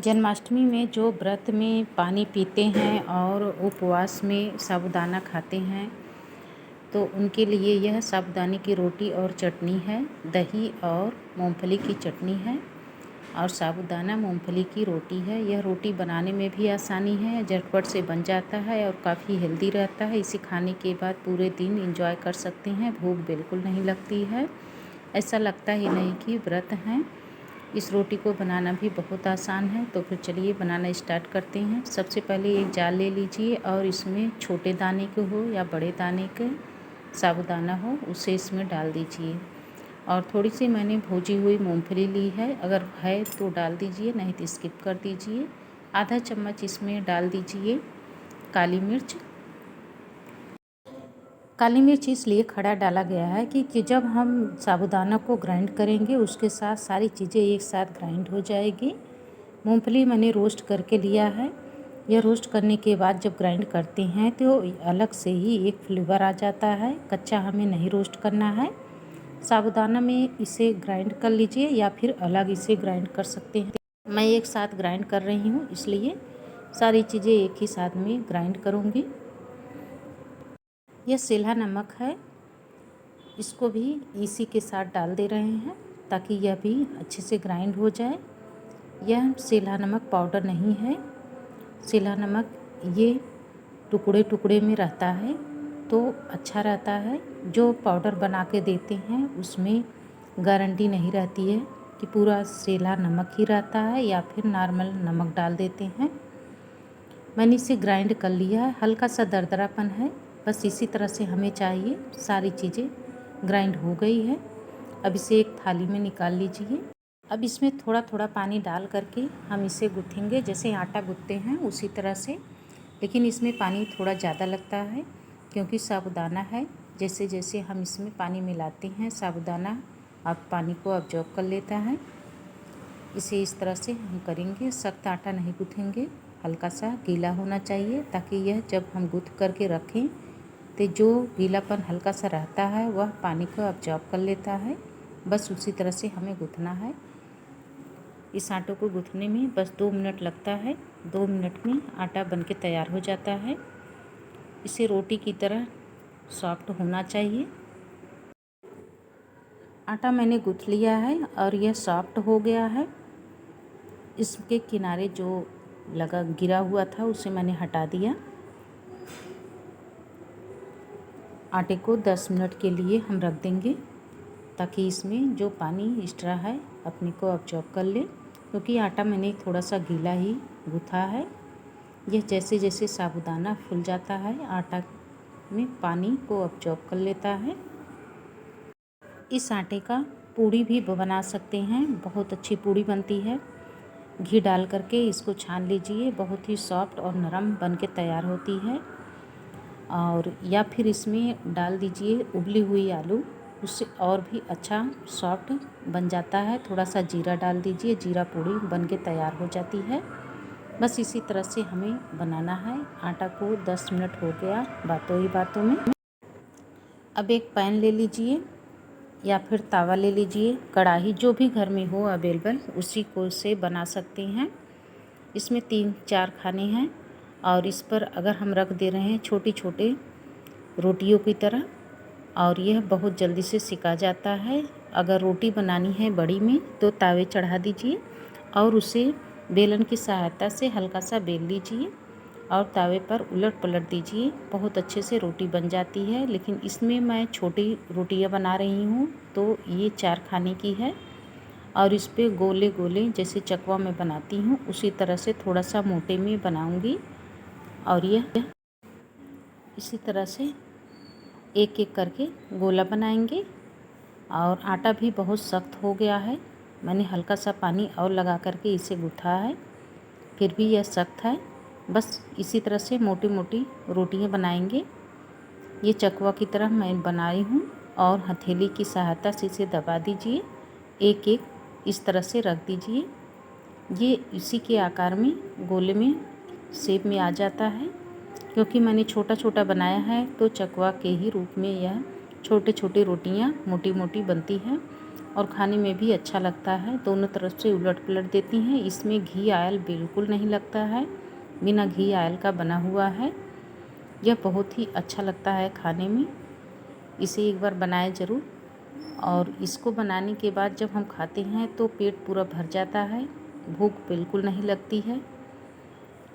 जन्माष्टमी में जो व्रत में पानी पीते हैं और उपवास में साबूदाना खाते हैं तो उनके लिए यह साबूदाने की रोटी और चटनी है। दही और मूंगफली की चटनी है और साबूदाना मूंगफली की रोटी है। यह रोटी बनाने में भी आसानी है, झटपट से बन जाता है और काफ़ी हेल्दी रहता है। इसे खाने के बाद पूरे दिन एंजॉय कर सकते हैं, भूख बिल्कुल नहीं लगती है, ऐसा लगता ही नहीं कि व्रत हैं। इस रोटी को बनाना भी बहुत आसान है, तो फिर चलिए बनाना स्टार्ट करते हैं। सबसे पहले एक जाल ले लीजिए और इसमें छोटे दाने के हो या बड़े दाने के साबूदाना हो उसे इसमें डाल दीजिए। और थोड़ी सी मैंने भूजी हुई मूंगफली ली है, अगर है तो डाल दीजिए, नहीं तो स्किप कर दीजिए। आधा चम्मच इसमें डाल दीजिए काली मिर्च। काली मिर्च इसलिए खड़ा डाला गया है कि जब हम साबूदाना को ग्राइंड करेंगे उसके साथ सारी चीज़ें एक साथ ग्राइंड हो जाएगी। मूंगफली मैंने रोस्ट करके लिया है। यह रोस्ट करने के बाद जब ग्राइंड करते हैं तो अलग से ही एक फ्लेवर आ जाता है, कच्चा हमें नहीं रोस्ट करना है। साबूदाना में इसे ग्राइंड कर लीजिए या फिर अलग इसे ग्राइंड कर सकते हैं। मैं एक साथ ग्राइंड कर रही हूँ, इसलिए सारी चीज़ें एक ही साथ में ग्राइंड करूँगी। यह सेंधा नमक है, इसको भी इसी के साथ डाल दे रहे हैं ताकि यह भी अच्छे से ग्राइंड हो जाए। यह सेंधा नमक पाउडर नहीं है, सेंधा नमक ये टुकड़े टुकड़े में रहता है तो अच्छा रहता है। जो पाउडर बना के देते हैं उसमें गारंटी नहीं रहती है कि पूरा सेंधा नमक ही रहता है या फिर नॉर्मल नमक डाल देते हैं। मैंने इसे ग्राइंड कर लिया है, हल्का सा दरदरापन है, बस इसी तरह से हमें चाहिए। सारी चीज़ें ग्राइंड हो गई है। अब इसे एक थाली में निकाल लीजिए। अब इसमें थोड़ा थोड़ा पानी डाल करके हम इसे गूँथेंगे, जैसे आटा गूँथते हैं उसी तरह से, लेकिन इसमें पानी थोड़ा ज़्यादा लगता है क्योंकि साबूदाना है। जैसे जैसे हम इसमें पानी मिलाते हैं साबूदाना अब पानी को अब्जॉर्ब कर लेता है। इसे इस तरह से हम करेंगे, सख्त आटा नहीं गूँथेंगे, हल्का सा गीला होना चाहिए ताकि यह जब हम गूँथ करके रखें तो जो गीलापन हल्का सा रहता है वह पानी को अब्जॉर्ब कर लेता है। बस उसी तरह से हमें गूँथना है। इस आटे को गूँथने में बस 2 मिनट लगता है। 2 मिनट में आटा बनके तैयार हो जाता है। इसे रोटी की तरह सॉफ्ट होना चाहिए। आटा मैंने गूँथ लिया है और यह सॉफ्ट हो गया है। इसके किनारे जो लगा गिरा हुआ था उसे मैंने हटा दिया। आटे को 10 मिनट के लिए हम रख देंगे ताकि इसमें जो पानी एक्स्ट्रा है अपने को अब्जॉर्ब कर ले, क्योंकि आटा मैंने थोड़ा सा गीला ही गूँथा है। यह जैसे जैसे साबूदाना फूल जाता है आटा में पानी को अब्जॉर्ब कर लेता है। इस आटे का पूड़ी भी बना सकते हैं, बहुत अच्छी पूड़ी बनती है। घी डाल करके इसको छान लीजिए, बहुत ही सॉफ्ट और नरम बन के तैयार होती है। और या फिर इसमें डाल दीजिए उबली हुई आलू, उससे और भी अच्छा सॉफ्ट बन जाता है। थोड़ा सा जीरा डाल दीजिए, जीरा पूड़ी बन के तैयार हो जाती है। बस इसी तरह से हमें बनाना है। आटा को 10 मिनट हो गया बातों ही बातों में। अब एक पैन ले लीजिए या फिर तवा ले लीजिए, कढ़ाई जो भी घर में हो अवेलेबल उसी को से बना सकते हैं। इसमें 3-4 खाने हैं और इस पर अगर हम रख दे रहे हैं छोटी छोटे रोटियों की तरह, और यह बहुत जल्दी से सिका जाता है। अगर रोटी बनानी है बड़ी में तो तावे चढ़ा दीजिए और उसे बेलन की सहायता से हल्का सा बेल लीजिए और तावे पर उलट पलट दीजिए, बहुत अच्छे से रोटी बन जाती है। लेकिन इसमें मैं छोटी रोटियां बना रही हूँ तो ये 4 खाने की है और इस पे गोले गोले जैसे चकवा में बनाती हूँ उसी तरह से थोड़ा सा मोटे में बनाऊँगी। और यह इसी तरह से एक एक करके गोला बनाएंगे। और आटा भी बहुत सख्त हो गया है, मैंने हल्का सा पानी और लगा करके इसे गूँथा है, फिर भी यह सख्त है। बस इसी तरह से मोटी मोटी रोटियां बनाएंगे। ये चकवा की तरह मैं बनाई हूँ और हथेली की सहायता से इसे दबा दीजिए, एक एक इस तरह से रख दीजिए। ये इसी के आकार में गोले में शेप में आ जाता है। क्योंकि मैंने छोटा छोटा बनाया है तो चकवा के ही रूप में यह छोटे छोटे रोटियां मोटी मोटी बनती हैं। और खाने में भी अच्छा लगता है। दोनों तरफ से उलट पलट देती हैं। इसमें घी ऑयल बिल्कुल नहीं लगता है, बिना घी ऑयल का बना हुआ है। यह बहुत ही अच्छा लगता है खाने में। इसे एक बार बनाएं ज़रूर। और इसको बनाने के बाद जब हम खाते हैं तो पेट पूरा भर जाता है, भूख बिल्कुल नहीं लगती है।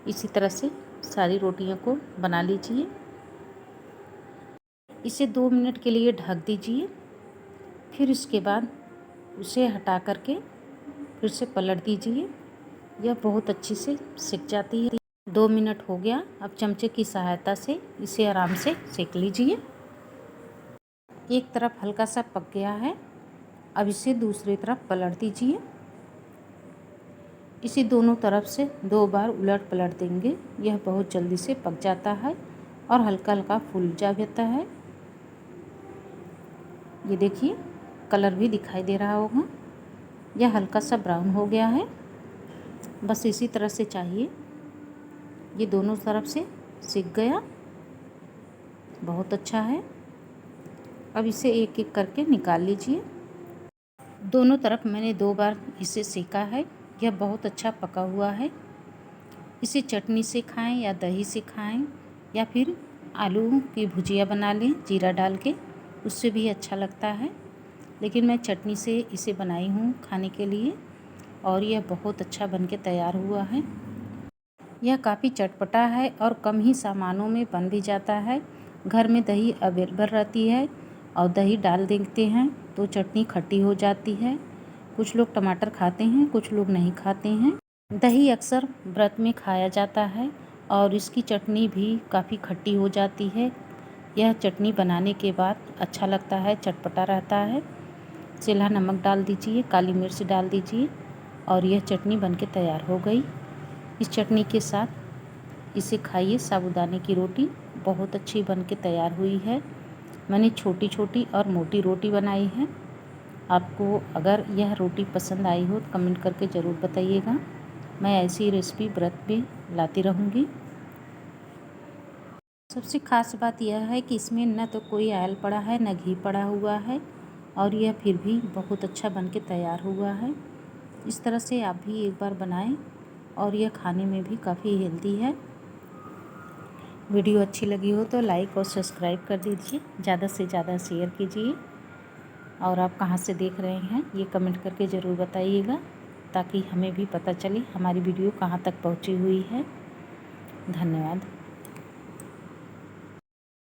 इसी तरह से सारी रोटियों को बना लीजिए। इसे 2 मिनट के लिए ढक दीजिए। फिर इसके बाद उसे हटा करके फिर से पलट दीजिए। यह बहुत अच्छी से सिक जाती है। 2 मिनट हो गया। अब चमचे की सहायता से इसे आराम से सेक लीजिए। एक तरफ हल्का सा पक गया है। अब इसे दूसरी तरफ पलट दीजिए। इसे दोनों तरफ से 2 बार उलट पलट देंगे। यह बहुत जल्दी से पक जाता है और हल्का हल्का फूल जाता है। ये देखिए, कलर भी दिखाई दे रहा होगा। यह हल्का सा ब्राउन हो गया है। बस इसी तरह से चाहिए। ये दोनों तरफ से सिक गया, बहुत अच्छा है। अब इसे एक एक करके निकाल लीजिए। दोनों तरफ मैंने 2 बार इसे सेका है। यह बहुत अच्छा पका हुआ है। इसे चटनी से खाएं या दही से खाएं या फिर आलू की भुजिया बना लें जीरा डाल के, उससे भी अच्छा लगता है। लेकिन मैं चटनी से इसे बनाई हूँ खाने के लिए और यह बहुत अच्छा बन के तैयार हुआ है। यह काफ़ी चटपटा है और कम ही सामानों में बन भी जाता है। घर में दही अवेलेबल रहती है और दही डाल देते हैं तो चटनी खट्टी हो जाती है। कुछ लोग टमाटर खाते हैं, कुछ लोग नहीं खाते हैं। दही अक्सर व्रत में खाया जाता है और इसकी चटनी भी काफ़ी खट्टी हो जाती है। यह चटनी बनाने के बाद अच्छा लगता है, चटपटा रहता है। सेंधा नमक डाल दीजिए, काली मिर्च डाल दीजिए और यह चटनी बनके तैयार हो गई। इस चटनी के साथ इसे खाइए। साबूदाने की रोटी बहुत अच्छी बनके तैयार हुई है। मैंने छोटी छोटी और मोटी रोटी बनाई है। आपको अगर यह रोटी पसंद आई हो तो कमेंट करके ज़रूर बताइएगा। मैं ऐसी रेसिपी व्रत में लाती रहूँगी। सबसे ख़ास बात यह है कि इसमें न तो कोई ऑयल पड़ा है न घी पड़ा हुआ है और यह फिर भी बहुत अच्छा बनके तैयार हुआ है। इस तरह से आप भी एक बार बनाएं और यह खाने में भी काफ़ी हेल्दी है। वीडियो अच्छी लगी हो तो लाइक और सब्सक्राइब कर दीजिए, ज़्यादा से ज़्यादा शेयर कीजिए। और आप कहाँ से देख रहे हैं ये कमेंट करके ज़रूर बताइएगा, ताकि हमें भी पता चले हमारी वीडियो कहाँ तक पहुँची हुई है। धन्यवाद।